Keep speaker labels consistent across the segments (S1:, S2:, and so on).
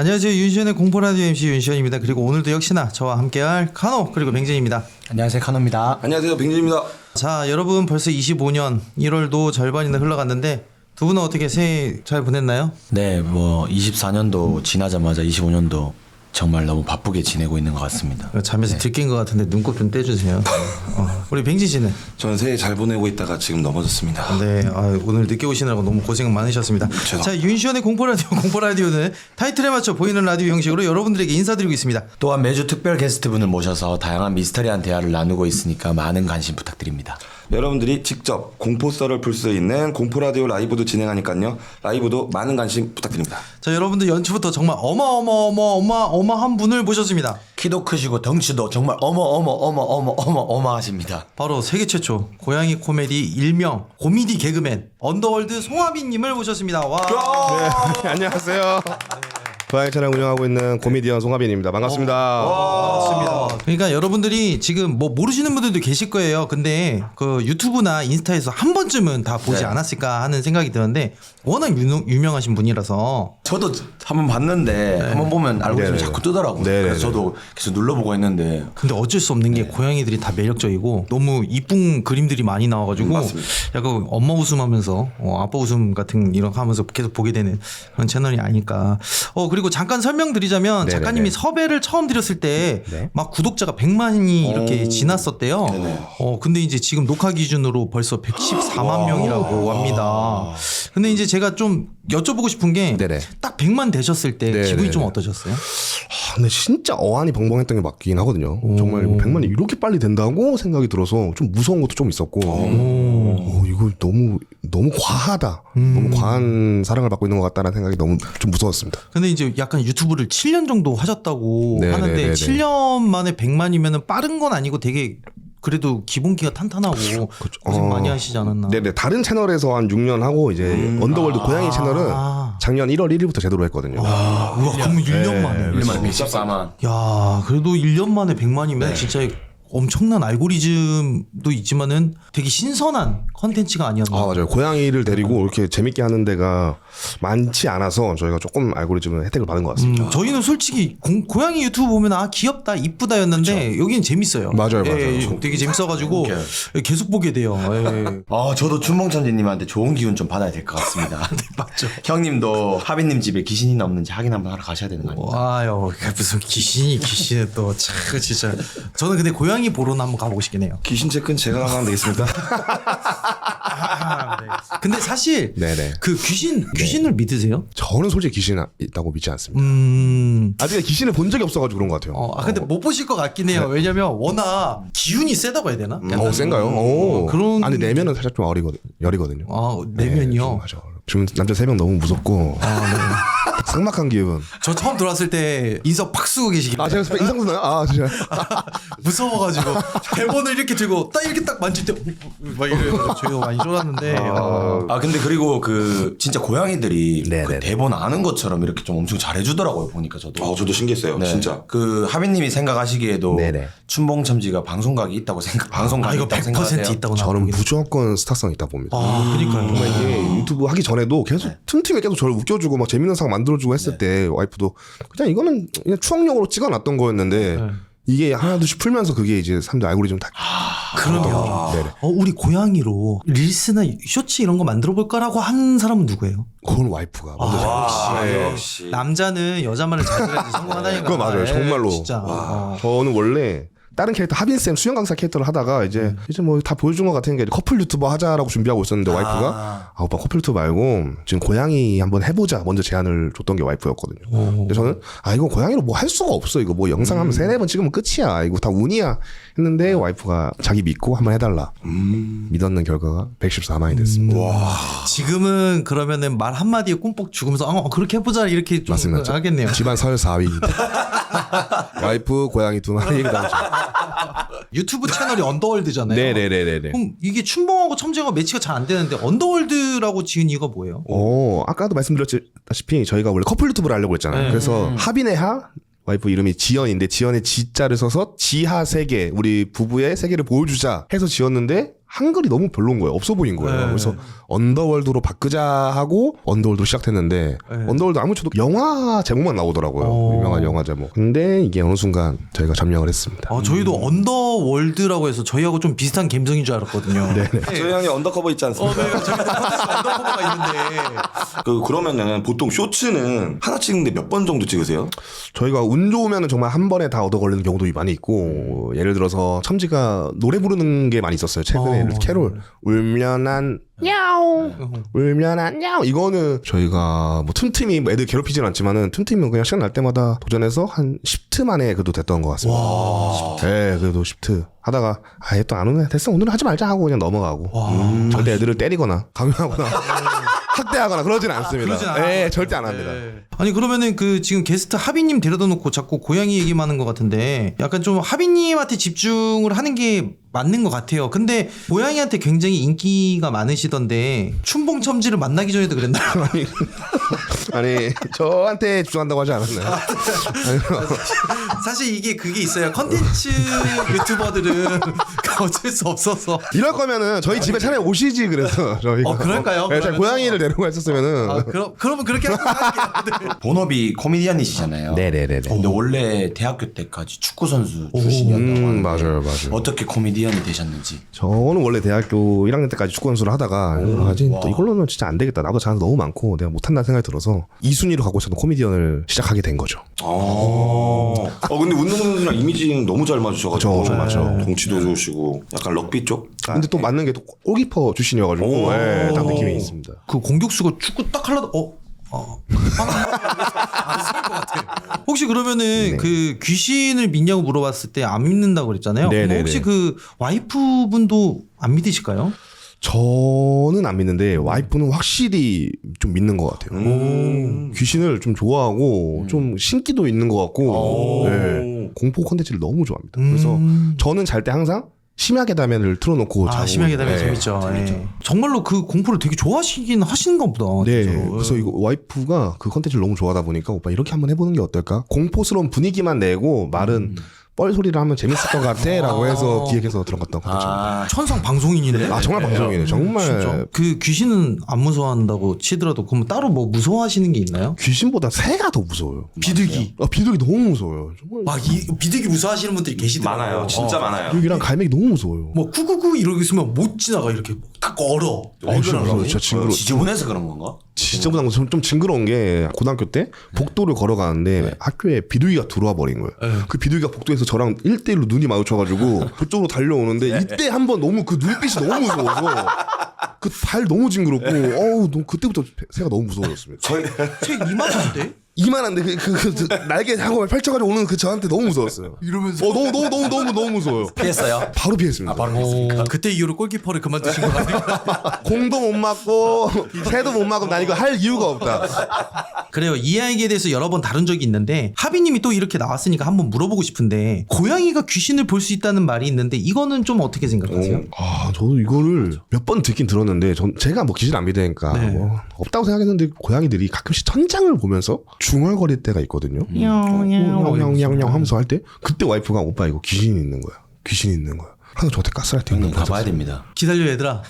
S1: 안녕하세요. 윤시현의 공포라디오 MC 윤시현입니다. 그리고 오늘도 역시나 저와 함께할 카노 그리고 뱅진입니다.
S2: 안녕하세요, 카노입니다.
S3: 안녕하세요, 뱅진입니다.
S1: 자, 여러분 벌써 25년 1월도 절반이나 흘러갔는데 두 분은 어떻게 새해 잘 보냈나요?
S2: 네, 24년도 지나자마자 25년도 정말 너무 바쁘게 지내고 있는 것 같습니다.
S1: 잠에서 들킨 것 같은데 눈곱 좀 떼주세요. 우리 뱅진 씨는?
S3: 저는 새해 잘 보내고 있다가 지금 넘어졌습니다.
S1: 네, 오늘 늦게 오시느라고 너무 고생 많으셨습니다. 자, 윤시현의 공포라디오는 타이틀에 맞춰 보이는 라디오 형식으로 여러분들에게 인사드리고 있습니다.
S2: 또한 매주 특별 게스트분을 모셔서 다양한 미스터리한 대화를 나누고 있으니까 많은 관심 부탁드립니다.
S3: 여러분들이 직접 공포썰을 풀 수 있는 공포라디오 라이브도 진행하니까요. 라이브도 많은 관심 부탁드립니다.
S1: 자, 여러분들 연초부터 정말 어마어마한 분을 모셨습니다.
S2: 키도 크시고 덩치도 정말 어마하십니다.
S1: 바로 세계 최초 고양이 코미디 일명 고미디 개그맨 언더월드 송하빈님을 모셨습니다. 와.
S4: 네, 안녕하세요. 고양이 차량 운영하고 있는 코미디언 송하빈입니다. 반갑습니다.
S1: 반갑습니다. 그러니까 여러분들이 지금 뭐 모르시는 분들도 계실 거예요. 근데 그 유튜브나 인스타에서 한 번쯤은 다 보지 않았을까 하는 생각이 드는데 워낙 유명하신 분이라서
S2: 저도 한번 봤는데 한번 보면 알고리즘이 자꾸 뜨더라고요. 그래서 저도 계속 눌러보고 했는데
S1: 근데 어쩔 수 없는 게 고양이들이 다 매력적이고 너무 이쁜 그림들이 많이 나와가지고 약간 엄마 웃음하면서 아빠 웃음 같은 이런 거 하면서 계속 보게 되는 그런 채널이 아닐까. 그리고 잠깐 설명드리자면 작가님이 섭외를 처음 드렸을 때 막 구독자가 100만이 이렇게 지났었대요. 근데 이제 지금 녹화 기준으로 벌써 114만 명이라고 합니다. 근데 이제 제가 좀 여쭤보고 싶은 게 딱 100만 되셨을 때 기분이 좀 어떠셨어요?
S4: 근데 진짜 어안이 벙벙했던 게 맞긴 하거든요. 정말 100만이 이렇게 빨리 된다고 생각이 들어서 좀 무서운 것도 좀 있었고 이거 너무 과하다. 너무 과한 사랑을 받고 있는 것 같다는 생각이 너무 좀 무서웠습니다.
S1: 근데 이제 약간 유튜브를 7년 정도 하셨다고 하는데 7년 만에 100만이면 빠른 건 아니고 되게 그래도 기본기가 탄탄하고 고생 많이 하시지 않았나?
S4: 네네. 다른 채널에서 한 6년 하고 이제 언더월드 고양이 채널은 작년 1월 1일부터 제대로 했거든요.
S1: 우와, 그러면 1년 만에.
S2: 1년 만에 114만.
S1: 야, 그래도 1년 만에 100만이면 진짜 엄청난 알고리즘도 있지만은 되게 신선한 컨텐츠가 아니었나.
S4: 맞아요. 고양이를 데리고 이렇게 재밌게 하는 데가 많지 않아서 저희가 조금 알고리즘은 혜택을 받은 것 같습니다.
S1: 저희는 솔직히 고양이 유튜브 보면 귀엽다 이쁘다였는데 여기는 재밌어요.
S4: 맞아요.
S1: 되게 재밌어가지고 계속 보게 돼요.
S2: 저도 춘봉천지님한테 좋은 기운 좀 받아야 될 것 같습니다.
S1: 맞죠.
S2: 형님도 하빈님 집에 귀신이나 없는지 확인 한번 하러 가셔야 되는 거 아닙니까?
S1: 와요, 무슨 귀신이 또 참 진짜. 저는 근데 고양이 보러는 한번 가보고 싶긴 해요.
S3: 귀신 체크는 제가 하면 되겠습니다.
S1: 근데 사실 그 귀신을 믿으세요?
S4: 저는 솔직히 귀신 있다고 믿지 않습니다. 아직 귀신을 본 적이 없어가지고 그런 것 같아요.
S1: 근데 못 보실 것 같긴 해요. 왜냐면 워낙 기운이 세다고 해야 되나?
S4: 센가요?
S1: 그런.
S4: 아니 내면은 살짝 좀 여리거든요.
S1: 내면이요?
S4: 맞아. 지금 남자 3명 너무 무섭고 삭막한 기운.
S1: 저 처음 들어왔을 때 인석 팍 쓰고 계시길래
S4: 제가 인상 쓰나요? 진짜
S1: 무서워가지고 대본을 이렇게 들고 이렇게 딱 만질 때 막 이래서 저희가 많이 쫄았는데.
S2: 근데 그리고 진짜 고양이들이
S4: 네네.
S2: 대본 아는 것처럼 이렇게 좀 엄청 잘해주더라고요. 보니까 저도.
S3: 저도 신기했어요. 진짜.
S2: 하빈님이 생각하시기에도
S4: 네네.
S2: 춘봉첨지가 방송각이 있다고 방송각이
S1: 이거
S2: 있다고
S1: 100%
S2: 생각하세요?
S1: 있다고
S4: 저는 무조건 스타성이 있다 봅니다.
S1: 그러니까요.
S4: 정말 이게 유튜브 하기 전에도 계속 틈틈이 계속 저를 웃겨주고 막 재밌는 상황 만들어주고 했을 때 와이프도 그냥 이거는 그냥 추억용으로 찍어놨던 거였는데 이게 하나둘씩 풀면서 그게 이제 사람들 알고리즘 다.
S1: 그러면 우리 고양이로 릴스나 쇼츠 이런 거 만들어 볼까라고 한 사람은 누구예요?
S4: 그건 와이프가 먼저
S3: 역시.
S1: 남자는 여자만을 잘 들어야지 성공하다니까.
S4: 그거 맞아요. 정말로.
S1: 진짜.
S4: 저는 원래 다른 캐릭터 하빈쌤 수영 강사 캐릭터를 하다가 이제 뭐 다 보여준 것 같은 게 커플 유튜버 하자라고 준비하고 있었는데 와이프가 오빠 커플 유튜버 말고 지금 고양이 한번 해보자 먼저 제안을 줬던 게 와이프였거든요. 근데 저는 이거 고양이로 뭐 할 수가 없어. 이거 뭐 영상 하면 3-4번 찍으면 끝이야. 이거 다 운이야 했는데 와이프가 자기 믿고 한번 해달라 믿었는 결과가 114만이 됐습니다.
S1: 지금은 그러면은 말 한마디에 꿈뻑 죽으면서 그렇게 해보자 이렇게 좀
S4: 맞습니다.
S1: 하겠네요.
S4: 집안 설 4위. 와이프 고양이 2마리 그다음
S1: 유튜브 채널이 언더월드잖아요.
S4: 네네네네.
S1: 그럼 이게 춘봉하고 첨지하고 매치가 잘 안 되는데 언더월드라고 지은 이유가 뭐예요?
S4: 아까도 말씀드렸다시피 저희가 원래 커플 유튜브를 하려고 했잖아요. 그래서 하빈의 하 와이프 이름이 지연인데 지연의 지자를 써서 지하 세계 우리 부부의 세계를 보여주자 해서 지었는데 한글이 너무 별로인 거예요. 없어 보인 거예요.
S1: 네.
S4: 그래서 언더월드로 바꾸자 하고 언더월드로 시작했는데
S1: 네.
S4: 언더월드 아무리 쳐도 영화 제목만 나오더라고요. 유명한 영화 제목. 근데 이게 어느 순간 저희가 점령을 했습니다.
S1: 저희도 언더월드라고 해서 저희하고 좀 비슷한 감성인 줄 알았거든요. 네.
S3: 저희 형이 언더커버 있지 않습니까?
S1: 네, 저희도 컨텐츠 언더커버가 있는데.
S3: 그러면은 보통 쇼츠는 하나 찍는데 몇 번 정도 찍으세요?
S4: 저희가 운 좋으면 정말 한 번에 다 얻어 걸리는 경우도 많이 있고 예를 들어서 첨지가 노래 부르는 게 많이 있었어요. 최근에 캐롤 울면한 야옹 울면한 야옹 이거는 저희가 뭐 틈틈이 애들 괴롭히진 않지만은 틈틈이 그냥 시간 날 때마다 도전해서 한 10트 만에 그래도 됐던 것 같습니다. 네, 그래도 10트 하다가 아예 또 안 오네 됐어 오늘은 하지 말자 하고 그냥 넘어가고 절대 애들을 때리거나 강요하거나 학대하거나 그러진 않습니다.
S1: 그러진 않아요.
S4: 네, 절대 안 합니다.
S1: 아니 그러면은 그 지금 게스트 하비님 데려다 놓고 자꾸 고양이 얘기만 하는 것 같은데 약간 좀 하비님한테 집중을 하는 게 맞는 것 같아요. 근데 고양이한테 굉장히 인기가 많으시던데 춘봉 첨지를 만나기 전에도 그랬나요?
S4: 아니 저한테 집중한다고 하지 않았나요?
S1: 사실 이게 그게 있어요. 컨텐츠 유튜버들은 어쩔 수 없어서.
S4: 이럴 거면은 저희 집에 차라리 오시지 그래서 저희가
S1: 그럴까요?
S4: 네, 저희
S1: 그러면은?
S4: 고양이를 데리고 했었으면은
S1: 그러면 그렇게 할게요. 네.
S2: 본업이 코미디언이시잖아요.
S4: 네네네네.
S2: 근데 원래 대학교 때까지 축구 선수 출신이었다고 하는데
S4: 맞아요.
S2: 어떻게 코미디언이 되셨는지.
S4: 저는 원래 대학교 1학년 때까지 축구 선수를 하다가 또 이걸로는 진짜 안 되겠다. 나도 잘하는 너무 많고 내가 못한다는 생각이 들어서 2순위로 가고 있었던 코미디언을 시작하게 된 거죠.
S3: 근데 운동선수랑 이미지는 너무 잘 맞으셔가지고.
S4: 그쵸, 맞아.
S3: 덩치도 좋으시고. 약간 럭비 쪽?
S4: 근데 또 맞는 게 또 골키퍼 출신이어가지고 네, 딱 느낌이 있습니다.
S1: 그 공격수가 축구 딱 하려다 안쓸것 같아. 혹시 그러면은 그 귀신을 믿냐고 물어봤을 때 안 믿는다고 그랬잖아요. 그럼
S4: 네네네.
S1: 혹시 그 와이프분도 안 믿으실까요?
S4: 저는 안 믿는데 와이프는 확실히 좀 믿는 것 같아요. 귀신을 좀 좋아하고 좀 신기도 있는 것 같고 네. 공포 콘텐츠를 너무 좋아합니다. 그래서 저는 잘 때 항상 심야계 다면을 틀어놓고 자고
S1: 심하게 되면
S4: 네.
S1: 재밌죠. 예. 정말로 그 공포를 되게 좋아하시긴 하시는가 보다.
S4: 네,
S1: 진짜로.
S4: 그래서 이거 와이프가 그 컨텐츠를 너무 좋아하다 보니까 오빠 이렇게 한번 해보는 게 어떨까? 공포스러운 분위기만 내고 말은 뻘 소리를 하면 재밌을 것 같아라고 해서 기획해서 들어갔던 컨텐츠입니다.
S1: 천상 방송인이네.
S4: 정말 방송이네. 정말
S1: 진짜. 그 귀신은 안 무서워한다고 치더라도 그럼 따로 뭐 무서워하시는 게 있나요?
S4: 귀신보다 새가 더 무서워요.
S1: 비둘기.
S4: 비둘기 너무 무서워요. 정말
S1: 막 이 비둘기 무서워하시는 분들이 계시더라고요.
S3: 많아요. 진짜 많아요.
S4: 비둘기랑 갈매기 너무 무서워요.
S1: 뭐 쿠쿠쿠 이러고 있으면 못 지나가 이렇게 딱 얼어.
S4: 진짜 무서워요. 진짜 징그러.
S2: 지저분해서 그런 건가?
S4: 진짜 무서운 좀 징그러운 게 고등학교 때 복도를 걸어가는데 학교에 비둘기가 들어와 버린 거예요. 그 비둘기가 복도에서 저랑 1대1로 눈이 마주쳐가지고 그쪽으로 달려오는데 이때 한번 너무 그 눈빛이 너무 무서워서 그 발 너무 징그럽고 그때부터 새가 너무 무서워졌습니다.
S1: 책 이만한데?
S4: 이만한데 그 날개 하고 펼쳐가지고 오는 그 저한테 너무 무서웠어요.
S1: 이러면서
S4: 너무 무서워요.
S2: 피했어요?
S4: 바로 피했습니다.
S1: 그때 이후로 골키퍼를 그만두신 것 같아요.
S4: 공도 못 맞고 새도 못 맞고 난 이거 할 이유가 없다.
S1: 그래요. 이 아이에 대해서 여러 번 다룬 적이 있는데 하비님이 또 이렇게 나왔으니까 한번 물어보고 싶은데 고양이가 귀신을 볼 수 있다는 말이 있는데 이거는 좀 어떻게 생각하세요?
S4: 저도 이거를 몇 번 듣긴 들었는데 제가 뭐 귀신 안 믿으니까 뭐 없다고 생각했는데 고양이들이 가끔씩 천장을 보면서 중얼거릴 때가 있거든요. 냥냥냥 하면서 할 때 그때 와이프가 오빠 이거 귀신이 있는 거야. 귀신이 있는 거야. 항상 저한테 가스라이팅
S2: 형님
S4: 있는
S2: 가봐야 됩니다.
S1: 기다려 얘들아.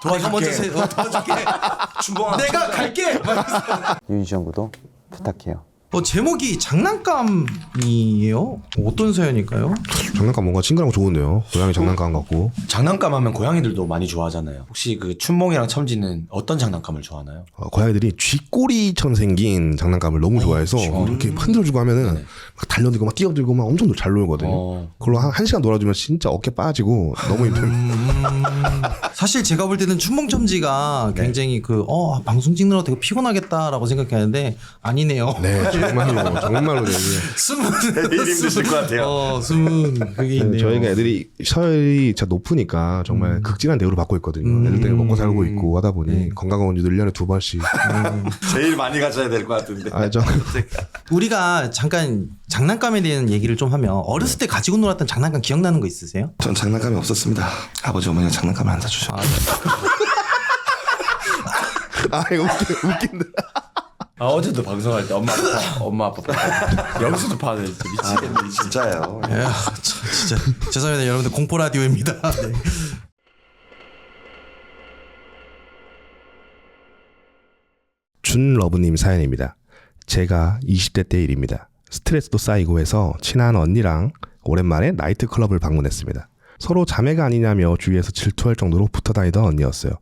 S1: 도와줄게. 도와줄게. 내가 갈게.
S5: 유니션 구독 부탁해요.
S1: 제목이 장난감이에요? 어떤 사연일까요?
S4: 장난감 뭔가 친근하고 좋은데요. 고양이 장난감 같고.
S2: 장난감 하면 고양이들도 많이 좋아하잖아요. 혹시 그 춘몽이랑 첨지는 어떤 장난감을 좋아하나요?
S4: 고양이들이 쥐꼬리처럼 생긴 장난감을 너무 좋아해서 이렇게 흔들어주고 하면은 막 달려들고 막 뛰어들고 막 엄청 잘 놀거든요. 그걸로 한 시간 놀아주면 진짜 어깨 빠지고 너무 힘듭니다.
S1: 사실 제가 볼 때는 춘봉첨지가 굉장히 방송 찍느라 되게 피곤하겠다라고 생각했는데 아니네요.
S4: 네, 정말로 네.
S3: 제일 힘드실 것 같아요.
S1: 숨은 그게 있네요.
S4: 저희가 애들이 서열이 진짜 높으니까 정말 극진한 대우를 받고 있거든요. 애들 때문에 먹고 살고 있고 하다 보니 건강검진도 1년에 2번씩.
S3: 제일 많이 가셔야 될 것 같은데.
S1: 우리가 잠깐 장난감에 대한 얘기를 좀 하면 어렸을 때 가지고 놀았던 장난감 기억나는 거 있으세요?
S3: 전 장난감이 없었습니다. 아버지 어머니가 장난감을 안 사주셔.
S4: 이거 웃긴다.
S2: 어제도 방송할 때 엄마 아빠 여기서도 파네. 진짜 미치겠네.
S3: 진짜예요.
S1: 진짜 죄송합니다 여러분들 공포 라디오입니다. 네.
S4: 준러브님 사연입니다. 제가 20대 때 일입니다. 스트레스도 쌓이고 해서 친한 언니랑 오랜만에 나이트클럽을 방문했습니다. 서로 자매가 아니냐며 주위에서 질투할 정도로 붙어 다니던 언니였어요.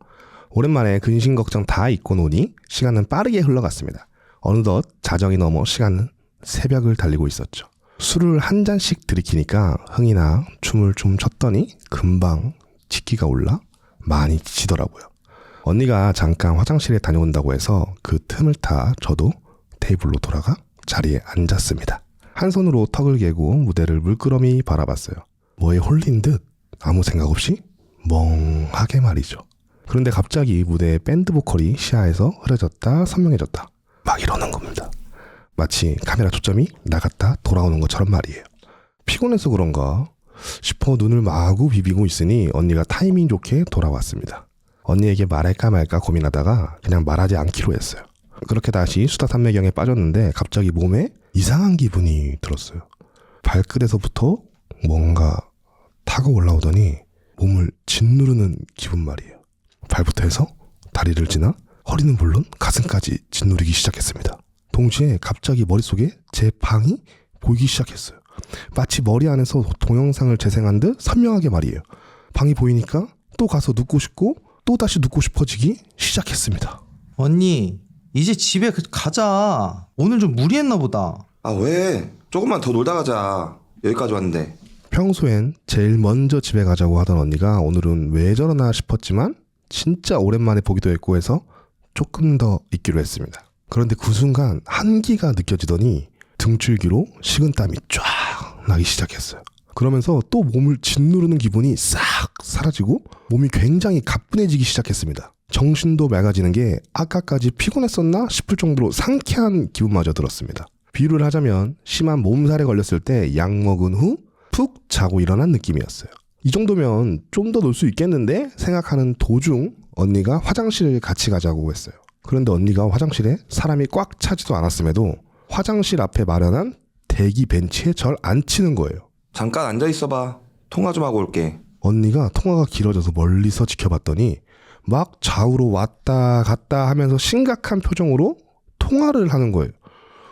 S4: 오랜만에 근심 걱정 다 잊고 노니 시간은 빠르게 흘러갔습니다. 어느덧 자정이 넘어 시간은 새벽을 달리고 있었죠. 술을 한 잔씩 들이키니까 흥이 나 춤을 좀 췄더니 금방 치기가 올라 많이 지치더라고요. 언니가 잠깐 화장실에 다녀온다고 해서 그 틈을 타 저도 테이블로 돌아가 자리에 앉았습니다. 한 손으로 턱을 개고 무대를 물끄러미 바라봤어요. 뭐에 홀린 듯 아무 생각 없이 멍하게 말이죠. 그런데 갑자기 무대의 밴드 보컬이 시야에서 흐려졌다 선명해졌다 막 이러는 겁니다. 마치 카메라 초점이 나갔다 돌아오는 것처럼 말이에요. 피곤해서 그런가 싶어 눈을 마구 비비고 있으니 언니가 타이밍 좋게 돌아왔습니다. 언니에게 말할까 말까 고민하다가 그냥 말하지 않기로 했어요. 그렇게 다시 수다 산매경에 빠졌는데 갑자기 몸에 이상한 기분이 들었어요. 발끝에서부터 뭔가 타고 올라오더니 몸을 짓누르는 기분 말이에요. 발부터 해서 다리를 지나 허리는 물론 가슴까지 짓누르기 시작했습니다. 동시에 갑자기 머릿속에 제 방이 보이기 시작했어요. 마치 머리 안에서 동영상을 재생한 듯 선명하게 말이에요. 방이 보이니까 또 가서 눕고 싶고 또 다시 눕고 싶어지기 시작했습니다.
S1: 언니 이제 집에 가자. 오늘 좀 무리했나 보다.
S3: 아 왜? 조금만 더 놀다 가자. 여기까지 왔는데.
S4: 평소엔 제일 먼저 집에 가자고 하던 언니가 오늘은 왜 저러나 싶었지만 진짜 오랜만에 보기도 했고 해서 조금 더 있기로 했습니다. 그런데 그 순간 한기가 느껴지더니 등줄기로 식은땀이 쫙 나기 시작했어요. 그러면서 또 몸을 짓누르는 기분이 싹 사라지고 몸이 굉장히 가뿐해지기 시작했습니다. 정신도 맑아지는 게 아까까지 피곤했었나 싶을 정도로 상쾌한 기분마저 들었습니다. 비유를 하자면 심한 몸살에 걸렸을 때 약 먹은 후 푹 자고 일어난 느낌이었어요. 이 정도면 좀 더 놀 수 있겠는데 생각하는 도중 언니가 화장실을 같이 가자고 했어요. 그런데 언니가 화장실에 사람이 꽉 차지도 않았음에도 화장실 앞에 마련한 대기 벤치에 절 앉히는 거예요.
S3: 잠깐 앉아 있어봐. 통화 좀 하고 올게.
S4: 언니가 통화가 길어져서 멀리서 지켜봤더니 막 좌우로 왔다 갔다 하면서 심각한 표정으로 통화를 하는 거예요.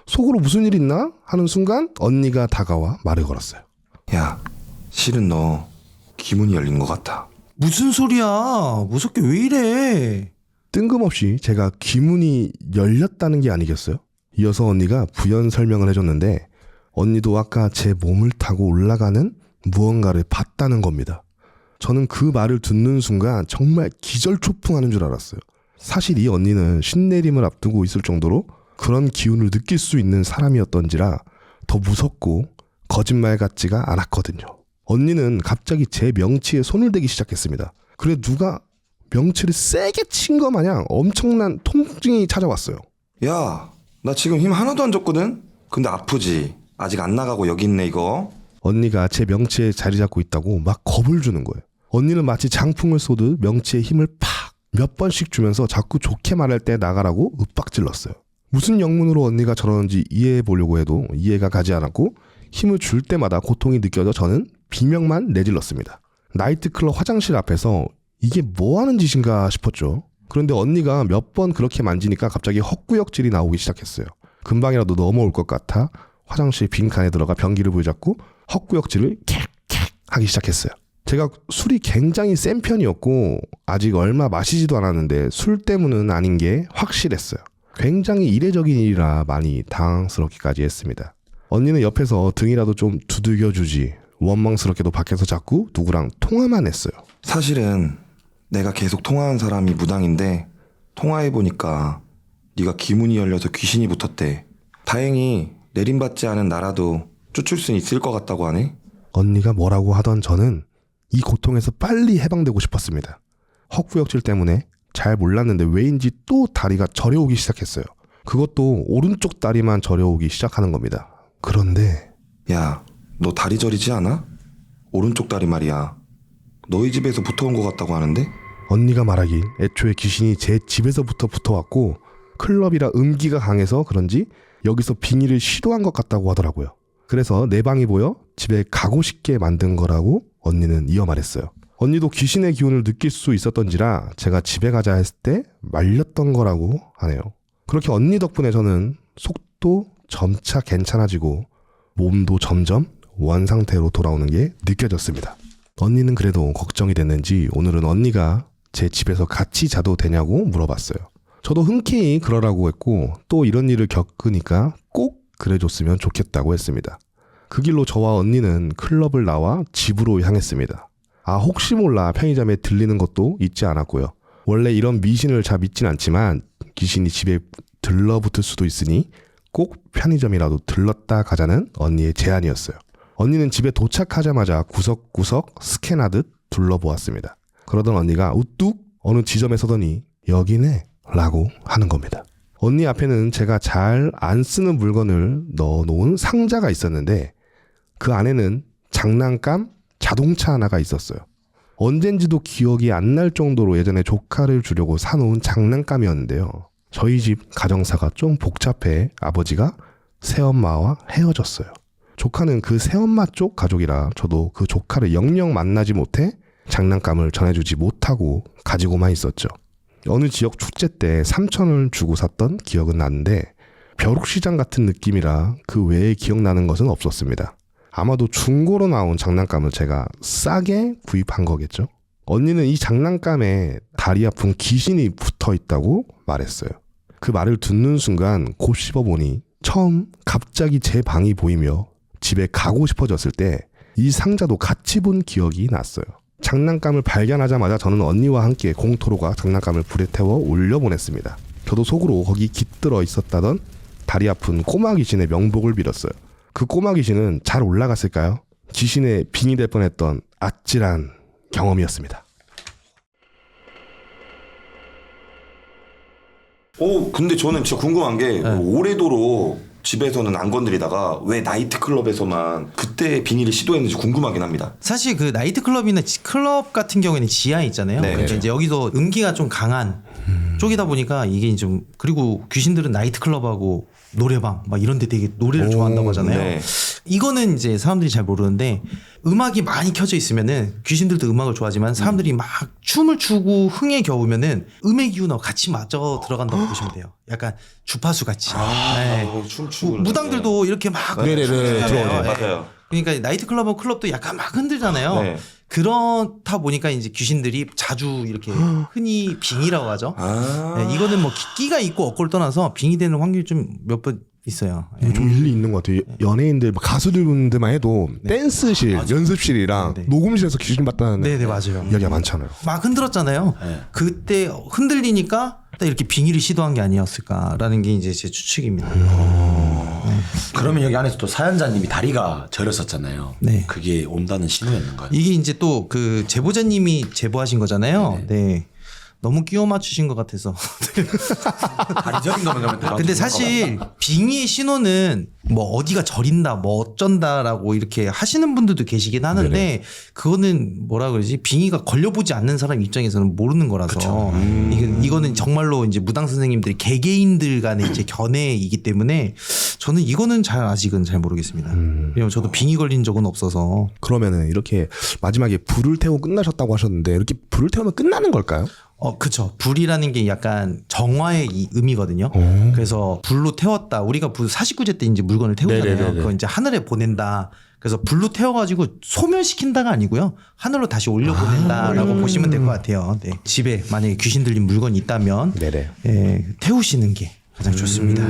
S4: 속으로 무슨 일 있나 하는 순간 언니가 다가와 말을 걸었어요.
S3: 야, 실은 너 기문이 열린 것 같아.
S1: 무슨 소리야. 무섭게 왜 이래.
S4: 뜬금없이 제가 기문이 열렸다는 게 아니겠어요? 이어서 언니가 부연 설명을 해줬는데 언니도 아까 제 몸을 타고 올라가는 무언가를 봤다는 겁니다. 저는 그 말을 듣는 순간 정말 기절초풍하는 줄 알았어요. 사실 이 언니는 신내림을 앞두고 있을 정도로 그런 기운을 느낄 수 있는 사람이었던지라 더 무섭고 거짓말 같지가 않았거든요. 언니는 갑자기 제 명치에 손을 대기 시작했습니다. 그래 누가 명치를 세게 친 거 마냥 엄청난 통증이 찾아왔어요.
S3: 야, 나 지금 힘 하나도 안 줬거든? 근데 아프지? 아직 안 나가고 여기 있네 이거.
S4: 언니가 제 명치에 자리 잡고 있다고 막 겁을 주는 거예요. 언니는 마치 장풍을 쏘듯 명치에 힘을 팍 몇 번씩 주면서 자꾸 좋게 말할 때 나가라고 윽박질렀어요. 무슨 영문으로 언니가 저러는지 이해해 보려고 해도 이해가 가지 않았고 힘을 줄 때마다 고통이 느껴져 저는 비명만 내질렀습니다. 나이트클럽 화장실 앞에서 이게 뭐 하는 짓인가 싶었죠. 그런데 언니가 몇 번 그렇게 만지니까 갑자기 헛구역질이 나오기 시작했어요. 금방이라도 넘어올 것 같아 화장실 빈칸에 들어가 변기를 부여잡고 헛구역질을 캬캬 하기 시작했어요. 제가 술이 굉장히 센 편이었고 아직 얼마 마시지도 않았는데 술 때문은 아닌 게 확실했어요. 굉장히 이례적인 일이라 많이 당황스럽기까지 했습니다. 언니는 옆에서 등이라도 좀 두들겨주지 원망스럽게도 밖에서 자꾸 누구랑 통화만 했어요.
S3: 사실은 내가 계속 통화한 사람이 무당인데 통화해보니까 네가 기문이 열려서 귀신이 붙었대. 다행히 내림받지 않은 나라도 쫓을 순 있을 것 같다고 하네.
S4: 언니가 뭐라고 하던 저는 이 고통에서 빨리 해방되고 싶었습니다. 헛구역질 때문에 잘 몰랐는데 왜인지 또 다리가 저려오기 시작했어요. 그것도 오른쪽 다리만 저려오기 시작하는 겁니다. 그런데
S3: 야, 너 다리 저리지 않아? 오른쪽 다리 말이야. 너희 집에서 붙어온 것 같다고 하는데?
S4: 언니가 말하길 애초에 귀신이 제 집에서부터 붙어왔고 클럽이라 음기가 강해서 그런지 여기서 빙의를 시도한 것 같다고 하더라고요. 그래서 내 방이 보여 집에 가고 싶게 만든 거라고 언니는 이어 말했어요. 언니도 귀신의 기운을 느낄 수 있었던지라 제가 집에 가자 했을 때 말렸던 거라고 하네요. 그렇게 언니 덕분에 저는 속도 점차 괜찮아지고 몸도 점점 원상태로 돌아오는 게 느껴졌습니다. 언니는 그래도 걱정이 됐는지 오늘은 언니가 제 집에서 같이 자도 되냐고 물어봤어요. 저도 흔쾌히 그러라고 했고 또 이런 일을 겪으니까 꼭 그래줬으면 좋겠다고 했습니다. 그 길로 저와 언니는 클럽을 나와 집으로 향했습니다. 혹시 몰라 편의점에 들리는 것도 잊지 않았고요. 원래 이런 미신을 잘 믿진 않지만 귀신이 집에 들러붙을 수도 있으니 꼭 편의점이라도 들렀다 가자는 언니의 제안이었어요. 언니는 집에 도착하자마자 구석구석 스캔하듯 둘러보았습니다. 그러던 언니가 우뚝 어느 지점에 서더니 여기네 라고 하는 겁니다. 언니 앞에는 제가 잘 안 쓰는 물건을 넣어놓은 상자가 있었는데 그 안에는 장난감 자동차 하나가 있었어요. 언젠지도 기억이 안 날 정도로 예전에 조카를 주려고 사놓은 장난감이었는데요. 저희 집 가정사가 좀 복잡해 아버지가 새엄마와 헤어졌어요. 조카는 그 새엄마 쪽 가족이라 저도 그 조카를 영영 만나지 못해 장난감을 전해주지 못하고 가지고만 있었죠. 어느 지역 축제 때 3,000원을 주고 샀던 기억은 나는데 벼룩시장 같은 느낌이라 그 외에 기억나는 것은 없었습니다. 아마도 중고로 나온 장난감을 제가 싸게 구입한 거겠죠. 언니는 이 장난감에 다리 아픈 귀신이 붙어 있다고 말했어요. 그 말을 듣는 순간 곧 씹어보니 처음 갑자기 제 방이 보이며 집에 가고 싶어졌을 때 이 상자도 같이 본 기억이 났어요. 장난감을 발견하자마자 저는 언니와 함께 공토로가 장난감을 불에 태워 올려보냈습니다. 저도 속으로 거기 깃들어 있었다던 다리 아픈 꼬마 귀신의 명복을 빌었어요. 그 꼬마 귀신은 잘 올라갔을까요? 귀신의 빙이 될 뻔했던 아찔한 경험이었습니다.
S3: 근데 저는 진짜 궁금한 게 오래도록 집에서는 안 건드리다가 왜 나이트클럽에서만 그때 비닐을 시도했는지 궁금하긴 합니다.
S1: 사실 그 나이트클럽이나 클럽 같은 경우에는 지하에 있잖아요.
S3: 네,
S1: 그러니까
S3: 그렇죠.
S1: 이제 여기도 음기가 좀 강한 쪽이다 보니까 이게 좀 그리고 귀신들은 나이트클럽하고 노래방 막 이런 데 되게 노래를 좋아한다고 하잖아요.
S3: 네.
S1: 이거는 이제 사람들이 잘 모르는데 음악이 많이 켜져 있으면은 귀신들도 음악을 좋아하지만 사람들이 막 춤을 추고 흥에 겨우면은 음의 기운하고 같이 맞아 들어간다고 보시면 돼요. 약간 주파수 같이. 네.
S3: 춤추고
S1: 무당들도 이렇게 막
S4: 네네네,
S1: 춤추잖아요.
S3: 들어오죠.
S1: 네.
S3: 맞아요.
S1: 그러니까 나이트클럽하고 클럽도 약간 막 흔들잖아요.
S3: 네.
S1: 그렇다 보니까 이제 귀신들이 자주 이렇게 흔히 빙이라고 하죠. 네, 이거는 뭐 끼가 있고 없고를 떠나서 빙이 되는 확률이 좀 몇 번 있어요. 네.
S4: 좀 일리 있는 것 같아요. 연예인들 가수들분들만 해도 댄스실, 연습실이랑
S1: 네.
S4: 녹음실에서 귀신 봤다는
S1: 네네 맞아요.
S4: 이야기가 많잖아요.
S1: 막 흔들었잖아요.
S2: 네.
S1: 그때 흔들리니까 딱 이렇게 빙의를 시도한 게 아니었을까라는 게 이제 제 추측입니다.
S2: 그러면 여기 안에서 또 사연자님이 다리가 저렸었잖아요.
S1: 네.
S2: 그게 온다는 신호였는가요?
S1: 이게 이제 또 그 제보자님이 제보하신 거잖아요. 네. 너무 끼워 맞추신 것 같아서.
S2: 다리 저린 거면 그러면 다
S1: 근데 사실 빙의의 신호는 뭐 어디가 저린다 뭐 어쩐다라고 이렇게 하시는 분들도 계시긴 하는데 그거는 뭐라 그러지 빙의가 걸려보지 않는 사람 입장에서는 모르는 거라서 이거는 정말로 이제 무당 선생님들이 개개인들 간의 이제 견해이기 때문에 저는 이거는 아직은 잘 모르겠습니다. 왜냐면 저도 빙의 걸린 적은 없어서.
S4: 그러면은 이렇게 마지막에 불을 태우고 끝나셨다고 하셨는데 이렇게 불을 태우면 끝나는 걸까요?
S1: 그쵸. 불이라는 게 약간 정화의 의미거든요. 그래서 불로 태웠다. 우리가 49제 때 이제 물건을 태우잖아요.
S4: 네네네네.
S1: 그거 이제 하늘에 보낸다. 그래서 불로 태워가지고 소멸시킨다가 아니고요. 하늘로 다시 올려보낸다라고 보시면 될 것 같아요. 네. 집에 만약에 귀신 들린 물건이 있다면
S4: 네네.
S1: 태우시는 게 가장 좋습니다.